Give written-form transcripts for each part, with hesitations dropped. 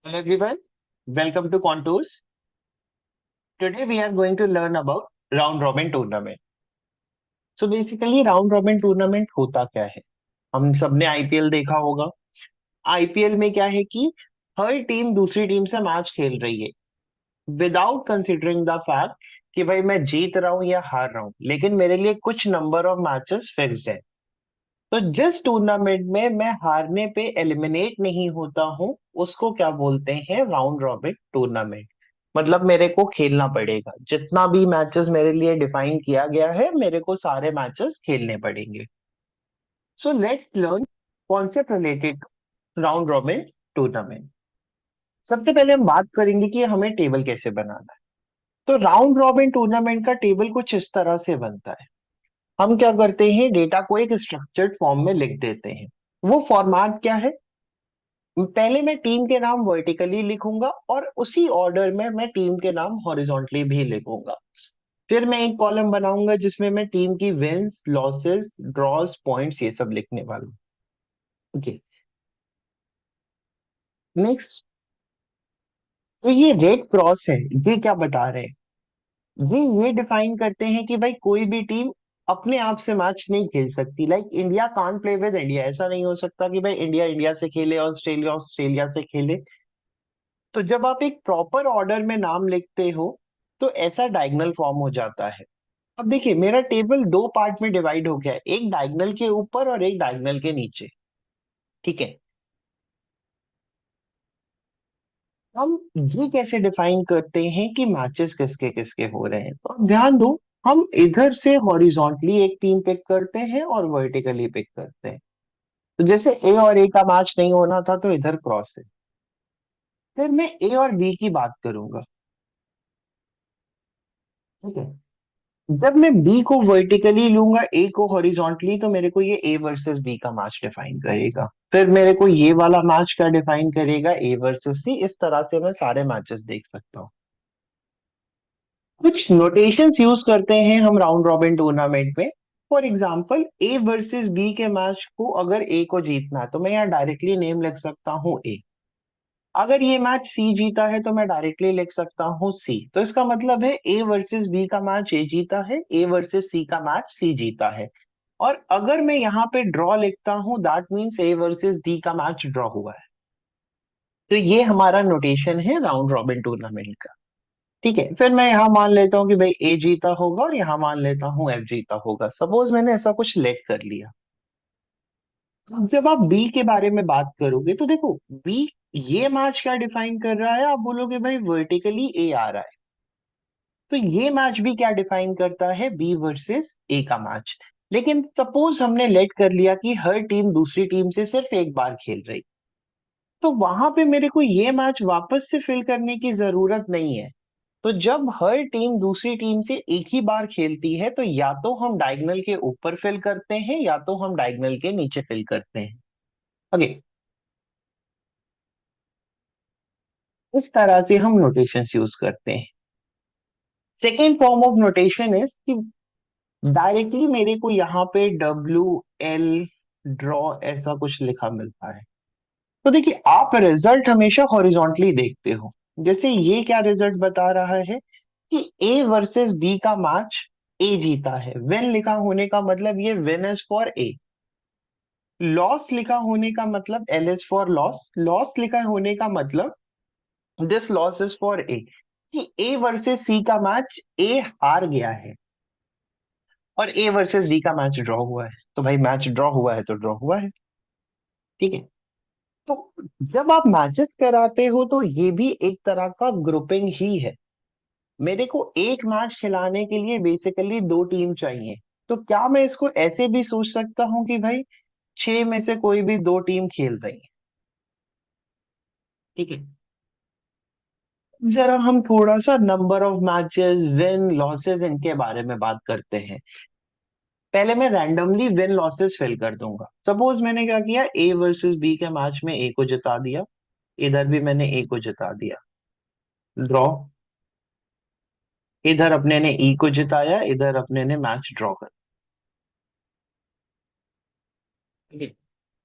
Hello everyone, welcome to Contours. Today we are going to learn about round robin tournament. So basically round robin tournament होता क्या है? हम सबने IPL देखा होगा। आईपीएल में क्या है कि हर टीम दूसरी टीम से मैच खेल रही है विदाउट कंसिडरिंग द फैक्ट कि भाई मैं जीत रहा हूँ या हार रहा हूँ, लेकिन मेरे लिए कुछ नंबर ऑफ मैचेस फिक्स्ड है। तो जिस टूर्नामेंट में मैं हारने पे एलिमिनेट नहीं होता हूँ उसको क्या बोलते हैं? Round robin tournament. मतलब मेरे को खेलना पड़ेगा, जितना भी मैचेस मेरे लिए डिफाइन किया गया है मेरे को सारे मैचेस खेलने पड़ेंगे। So let's learn concept related round robin tournament. सबसे पहले हम बात करेंगे कि हमें टेबल कैसे बनाना है। तो राउंड रॉबिन टूर्नामेंट का टेबल कुछ इस तरह से बनता है। हम क्या करते हैं, डेटा को एक स्ट्रक्चर्ड फॉर्म में लिख देते हैं। वो फॉर्मेट क्या है? पहले मैं टीम के नाम वर्टिकली लिखूंगा और उसी ऑर्डर में मैं टीम के नाम हॉरिजॉन्टली भी लिखूंगा। फिर मैं एक कॉलम बनाऊंगा जिसमें मैं टीम की विंस, लॉसेस, ड्रॉज, पॉइंट्स ये सब लिखने वाला हूँ। Okay, next. तो ये रेड क्रॉस है, ये क्या बता रहे हैं? ये डिफाइन करते हैं कि भाई कोई भी टीम अपने आप से मैच नहीं खेल सकती। Like India can't play with India. ऐसा नहीं हो सकता कि भाई इंडिया इंडिया से खेले, ऑस्ट्रेलिया ऑस्ट्रेलिया से खेले। तो जब आप एक प्रॉपर ऑर्डर में नाम लिखते हो तो ऐसा डायगोनल फॉर्म हो जाता है। अब देखिए मेरा टेबल दो पार्ट में डिवाइड हो गया है, एक डायगोनल के ऊपर और एक डायगोनल के नीचे। ठीक है। हम ये कैसे डिफाइन करते हैं कि मैचेस किसके किसके हो रहे हैं? तो अब ध्यान दो, हम इधर से हॉरिजॉन्टली एक टीम पिक करते हैं और वर्टिकली पिक करते हैं। तो जैसे ए और ए का मैच नहीं होना था तो इधर क्रॉस है। फिर मैं ए और बी की बात करूंगा। ठीक है। जब मैं बी को वर्टिकली लूंगा, ए को हॉरिजॉन्टली, तो मेरे को ये ए वर्सेस बी का मैच डिफाइन करेगा। फिर मेरे को ये वाला मैच क्या डिफाइन करेगा? A versus C. इस तरह से मैं सारे मैचेस देख सकता हूँ। कुछ नोटेशंस यूज करते हैं हम राउंड रॉबिन टूर्नामेंट में। For example A versus B के मैच को अगर ए को जीतना है तो मैं यहाँ डायरेक्टली नेम लिख सकता हूँ ए। अगर ये मैच सी जीता है तो मैं डायरेक्टली लिख सकता हूँ सी। तो इसका मतलब है ए वर्सेस बी का मैच ए जीता है, ए वर्सेस सी का मैच सी जीता है। और अगर मैं यहाँ पे ड्रॉ लिखता हूँ that means A versus D का मैच ड्रॉ हुआ है। तो ये हमारा नोटेशन है राउंड रॉबिन टूर्नामेंट का। ठीक है। फिर मैं यहाँ मान लेता हूँ कि भाई ए जीता होगा और यहाँ मान लेता हूँ एफ जीता होगा। सपोज मैंने ऐसा कुछ लेट कर लिया। अब जब आप बी के बारे में बात करोगे तो देखो बी ये मैच क्या डिफाइन कर रहा है? आप बोलोगे भाई वर्टिकली ए आ रहा है। तो ये मैच भी क्या डिफाइन करता है? बी वर्सेस ए का मैच। लेकिन सपोज हमने लेट कर लिया कि हर टीम दूसरी टीम से सिर्फ एक बार खेल रही, तो वहां पे मेरे को ये मैच वापस से फिल करने की जरूरत नहीं है। तो जब हर टीम दूसरी टीम से एक ही बार खेलती है तो या तो हम डायगोनल के ऊपर फिल करते हैं या तो हम डायगोनल के नीचे फिल करते हैं। ओके, इस तरह से हम नोटेशंस यूज करते हैं। Second form of notation is कि डायरेक्टली मेरे को यहाँ पे WL ड्रॉ ऐसा कुछ लिखा मिलता है। तो देखिए आप रिजल्ट हमेशा हॉरिजॉन्टली देखते हो। जैसे ये क्या रिजल्ट बता रहा है कि ए वर्सेस बी का मैच ए जीता है। विन लिखा होने का मतलब ये win is for a. Loss लिखा होने का मतलब L is for loss. Loss लिखा होने का मतलब this loss is for a. कि ए वर्सेस सी का मैच ए हार गया है और ए वर्सेस डी का मैच ड्रॉ हुआ है। तो भाई मैच ड्रॉ हुआ है तो ड्रॉ हुआ है। ठीक है। तो जब आप मैचेस कराते हो तो ये भी एक तरह का ग्रुपिंग ही है। मेरे को एक मैच खिलाने के लिए बेसिकली दो टीम चाहिए। तो क्या मैं इसको ऐसे भी सोच सकता हूँ कि भाई छह में से कोई भी दो टीम खेल रही है? ठीक है। जरा हम थोड़ा सा number of matches, win losses इनके बारे में बात करते हैं। पहले मैं रैंडमली विन लॉसेस फिल कर दूंगा। सपोज मैंने क्या किया, ए वर्सेस बी के मैच में ए को जिता दिया, इधर भी मैंने ए को जिता दिया, ड्रॉ। इधर अपने ने ई को जिताया, इधर अपने ने मैच ड्रॉ कर। ठीक है।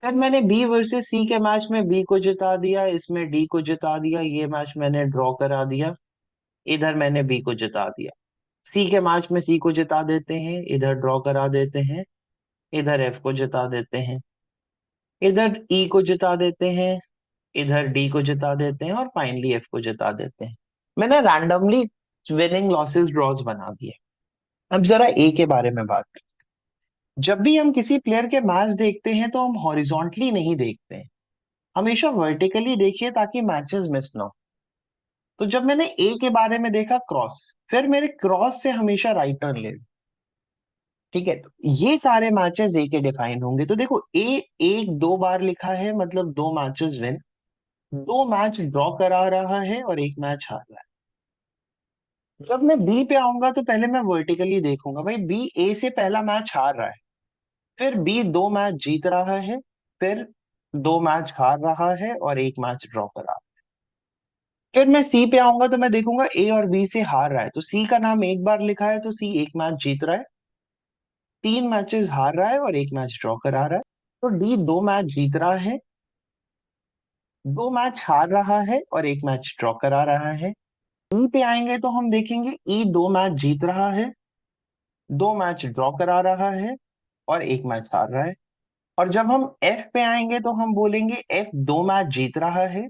फिर मैंने बी वर्सेस सी के मैच में बी को जिता दिया, इसमें डी को जिता दिया, ये मैच मैंने ड्रॉ करा दिया, इधर मैंने बी को जिता दिया। सी के मैच में सी को जिता देते हैं, इधर ड्रॉ करा देते हैं, इधर एफ को जिता देते हैं, इधर ई को जिता देते हैं, इधर डी को जिता देते हैं, और फाइनली एफ को जिता देते हैं। मैंने रैंडमली विनिंग लॉसेस ड्रॉज बना दिए। अब जरा ए के बारे में बात करें। जब भी हम किसी प्लेयर के मैच देखते हैं तो हम हॉरिजॉन्टली नहीं देखते हैं, हमेशा वर्टिकली देखिए ताकि मैचेस मिस ना हो। तो जब मैंने ए के बारे में देखा क्रॉस, फिर मेरे क्रॉस से हमेशा राइट टर्न ले। ठीक है, तो ये सारे मैचेस ए के डिफाइन होंगे। तो देखो ए एक दो बार लिखा है, मतलब दो मैचेस विन, दो मैच ड्रॉ करा रहा है और एक मैच हार रहा है। जब मैं बी पे आऊंगा तो पहले मैं वर्टिकली देखूंगा, भाई बी ए से पहला मैच हार रहा है, फिर बी दो मैच जीत रहा है, फिर दो मैच हार रहा है और एक मैच ड्रॉ करा। फिर मैं सी पे आऊंगा तो मैं देखूंगा ए और बी से हार रहा है, तो सी का नाम एक बार लिखा है तो सी एक मैच जीत रहा है, तीन मैचेस हार रहा है और एक मैच ड्रॉ करा रहा है। तो डी दो मैच जीत रहा है, दो मैच हार रहा है और एक मैच ड्रॉ करा रहा है। ई पे आएंगे तो हम देखेंगे ई दो मैच जीत रहा है, दो मैच ड्रॉ करा रहा है और एक मैच हार रहा है। और जब हम एफ पे आएंगे तो हम बोलेंगे एफ दो मैच जीत रहा है,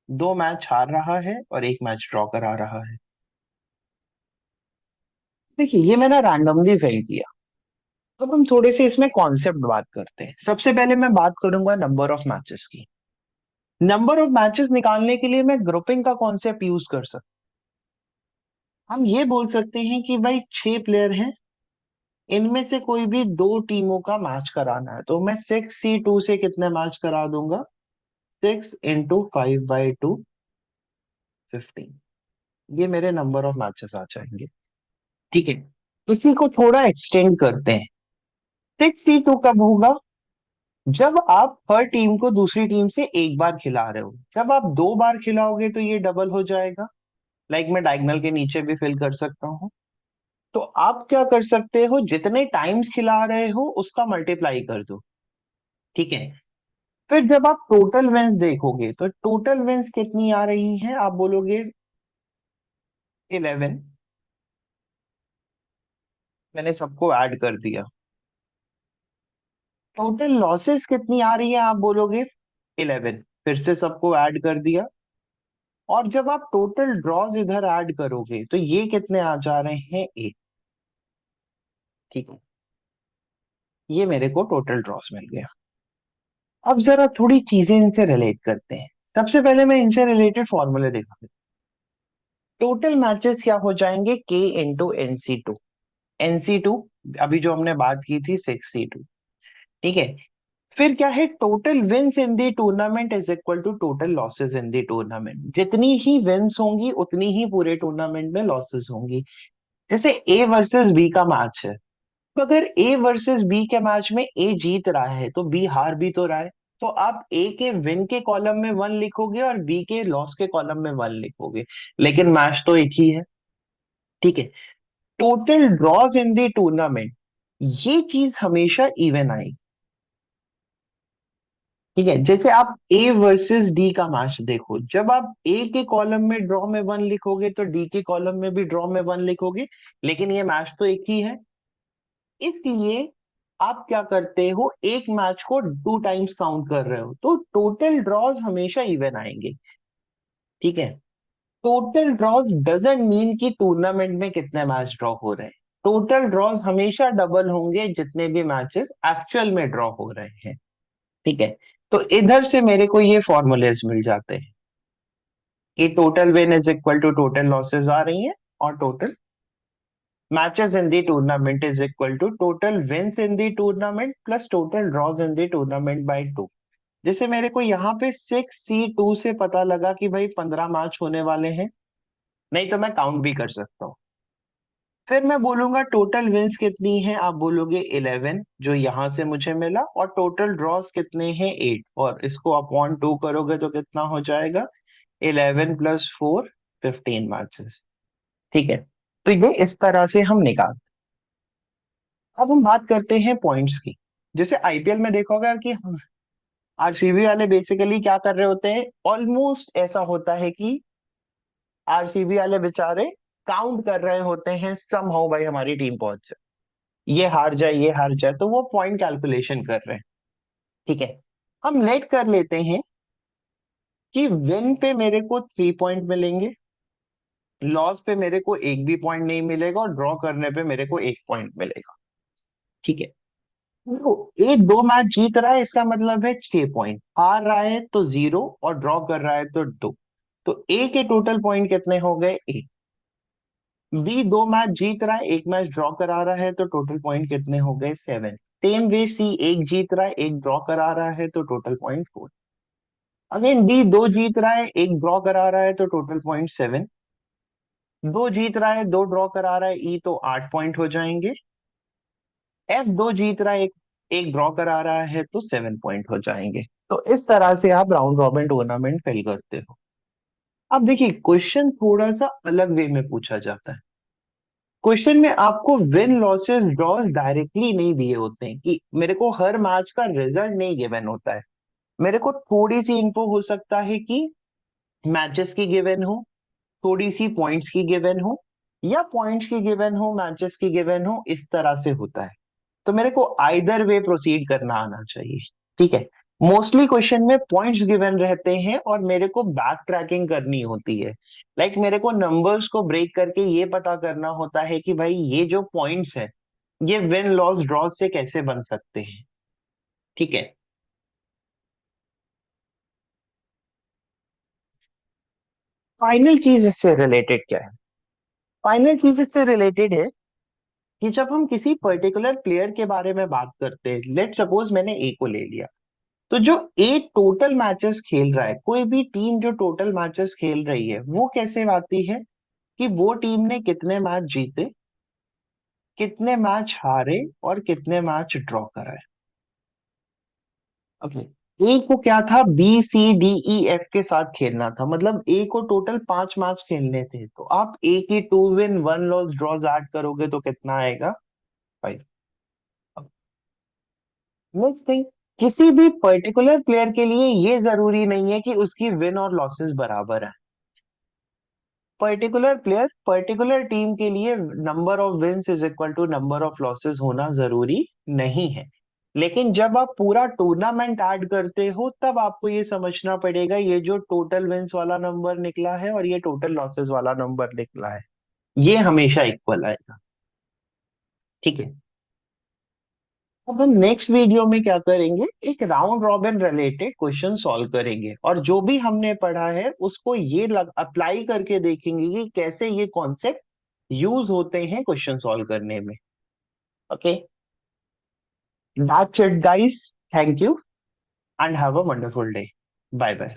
दो मैच हार रहा है और एक मैच ड्रॉ करा रहा है। देखिए ये मैंने रैंडमली फिल किया। अब हम थोड़े से इसमें कॉन्सेप्ट बात करते हैं। सबसे पहले मैं बात करूंगा नंबर ऑफ मैचेस की। नंबर ऑफ मैचेस निकालने के लिए मैं ग्रुपिंग का कॉन्सेप्ट यूज कर सकता हूं। हम ये बोल सकते हैं कि भाई छह प्लेयर हैं, इनमें से कोई भी दो टीमों का मैच कराना है, तो मैं 6C2 से कितने मैच करा दूंगा, 6 × 5/2, 15। ये मेरे नंबर ऑफ मैचेस आ जाएंगे। ठीक है, इसी को थोड़ा एक्सटेंड करते हैं। 6C2 कब होगा, जब आप हर टीम को दूसरी टीम से एक बार खिला रहे हो। जब आप दो बार खिलाओगे तो ये डबल हो जाएगा। लाइक मैं डायगोनल के नीचे भी फिल कर सकता हूँ। तो आप क्या कर सकते हो, जितने टाइम्स खिला रहे हो उसका मल्टीप्लाई कर दो। ठीक है, फिर जब आप टोटल विंस देखोगे तो टोटल विंस कितनी आ रही है, आप बोलोगे 11। मैंने सबको ऐड कर दिया। टोटल लॉसेस कितनी आ रही है, आप बोलोगे 11, फिर से सबको ऐड कर दिया। और जब आप टोटल ड्रॉज इधर ऐड करोगे तो ये कितने आ जा रहे हैं, 8। ठीक है, ये मेरे को टोटल ड्रॉज मिल गया। अब जरा थोड़ी चीजें इनसे रिलेट करते हैं। सबसे पहले मैं इनसे रिलेटेड फॉर्मूले दिखा। टोटल मैचेस क्या हो जाएंगे, K × NC2। NC2 अभी जो हमने बात की थी 6C2। ठीक है, फिर क्या है, total wins in the tournament is equal to total losses in the tournament. जितनी ही विंस होंगी उतनी ही पूरे टूर्नामेंट में लॉसेस होंगी। जैसे ए वर्सेस बी का मैच है, तो अगर ए वर्सेस बी के मैच में ए जीत रहा है तो बी हार भी तो रहा है। तो आप ए के विन के कॉलम में 1 लिखोगे और बी के लॉस के कॉलम में 1 लिखोगे, लेकिन मैच तो एक ही है। ठीक है, total draws in the tournament, ये चीज हमेशा इवन आएगी। ठीक है, जैसे आप ए वर्सेस डी का मैच देखो, जब आप ए के कॉलम में ड्रॉ में 1 लिखोगे तो डी के कॉलम में भी ड्रॉ में 1 लिखोगे, लेकिन ये मैच तो एक ही है। इसलिए आप क्या करते हो, एक मैच को टू टाइम्स काउंट कर रहे हो, तो टोटल ड्रॉज हमेशा इवन आएंगे। ठीक है, टोटल ड्रॉज डजंट मीन कि टूर्नामेंट में कितने मैच ड्रॉ हो रहे हैं। टोटल ड्रॉज हमेशा डबल होंगे जितने भी मैचेस एक्चुअल में ड्रॉ हो रहे हैं। ठीक है, तो इधर से मेरे को ये फॉर्मूलेस मिल जाते हैं कि total win is equal to total losses आ रही है, और total matches in the tournament is equal to total wins in the tournament plus total draws in the tournament by 2। जैसे मेरे को यहाँ पे 6C2 से पता लगा कि भाई 15 मैच होने वाले हैं, नहीं तो मैं काउंट भी कर सकता हूँ। फिर मैं बोलूंगा टोटल विंस कितनी है, आप बोलोगे 11 जो यहां से मुझे मिला, और टोटल ड्रॉस कितने हैं 8, और इसको अपॉन 2 करोगे तो कितना हो जाएगा, 11 + 4, 15 मैचेस। ठीक है, तो ये इस तरह से हम निकाल। अब हम बात करते हैं पॉइंट्स की। जैसे आईपीएल में देखा होगा कि आरसीबी वाले बेसिकली क्या कर रहे होते हैं, ऑलमोस्ट ऐसा होता है कि आरसीबी वाले बेचारे काउंट कर रहे होते हैं समहाउ भाई हमारी टीम पहुंच जाए, ये हार जाए ये हार जाए, तो वो पॉइंट कैलकुलेशन कर रहे हैं। ठीक है, हम लेट कर लेते हैं कि विन पे मेरे को 3 पॉइंट मिलेंगे, लॉस पे मेरे को एक भी पॉइंट नहीं मिलेगा, और ड्रॉ करने पे मेरे को 1 पॉइंट मिलेगा। ठीक है, देखो ये 2 मैच जीत रहा है इसका मतलब है 6 पॉइंट, हार रहा है तो 0, और ड्रॉ कर रहा है तो 2। तो ए के टोटल पॉइंट कितने हो गए, 8। बी 2 मैच जीत रहा है, 1 मैच ड्रॉ करा रहा है, तो टोटल पॉइंट कितने हो गए, 7। सेम वे सी एक जीत रहा है, एक ड्रॉ करा रहा है, तो टोटल पॉइंट 4। अगेन डी 2 जीत रहा है, एक ड्रॉ करा रहा है, तो टोटल पॉइंट 7। 2 जीत रहा है, 2 ड्रॉ करा रहा है, ई तो 8 पॉइंट हो जाएंगे। एफ 2 जीत रहा है, एक एक ड्रॉ करा रहा है, तो 7 पॉइंट हो जाएंगे। तो इस तरह से आप राउंड रॉबिन टूर्नामेंट फिल करते हो। अब देखिए क्वेश्चन थोड़ा सा अलग वे में पूछा जाता है। क्वेश्चन में आपको विन लॉसेस ड्रॉज डायरेक्टली नहीं दिए होते हैं, कि मेरे को हर मैच का रिजल्ट नहीं गिवन होता है। मेरे को थोड़ी सी इन्फो हो सकता है कि मैचेस की गिवन हो, थोड़ी सी पॉइंट्स की गिवन हो, या पॉइंट्स की गिवन हो मैचेस की गिवन हो, इस तरह से होता है। तो मेरे को आइदर वे प्रोसीड करना आना चाहिए। ठीक है, मोस्टली क्वेश्चन में पॉइंट्स गिवन रहते हैं और मेरे को बैक ट्रैकिंग करनी होती है। मेरे को नंबर्स को ब्रेक करके ये पता करना होता है कि भाई ये जो पॉइंट्स है ये विन लॉस ड्रॉ से कैसे बन सकते हैं। ठीक है, फाइनल चीज इससे रिलेटेड क्या है, फाइनल चीज इससे रिलेटेड है कि जब हम किसी पर्टिकुलर प्लेयर के बारे में बात करते हैं, लेट सपोज मैंने ए को ले लिया, तो जो ए टोटल मैचेस खेल रहा है, कोई भी टीम जो टोटल मैचेस खेल रही है वो कैसे आती है, कि वो टीम ने कितने मैच जीते, कितने मैच हारे, और कितने मैच ड्रॉ कराए। ओके, ए को क्या था, B C D E F के साथ खेलना था, मतलब ए को टोटल 5 मैच खेलने थे, तो आप ए की 2 विन 1 लॉस ड्रॉज ऐड करोगे तो कितना आएगा, 5। नेक्स्ट थिंग, किसी भी पर्टिकुलर प्लेयर के लिए ये जरूरी नहीं है कि उसकी विन और लॉसेस बराबर है। पर्टिकुलर प्लेयर पर्टिकुलर टीम के लिए number of wins is equal to number of losses होना जरूरी नहीं है। लेकिन जब आप पूरा टूर्नामेंट ऐड करते हो तब आपको ये समझना पड़ेगा, ये जो टोटल विंस वाला नंबर निकला है और ये टोटल लॉसेस वाला नंबर निकला है, ये हमेशा इक्वल आएगा। ठीक है, अब हम नेक्स्ट वीडियो में क्या करेंगे, एक round robin related question solve करेंगे, और जो भी हमने पढ़ा है उसको ये अप्लाई करके देखेंगे कि कैसे ये कॉन्सेप्ट यूज होते हैं क्वेश्चन सॉल्व करने में। Okay, that's it guys, thank you and have a wonderful day, bye bye.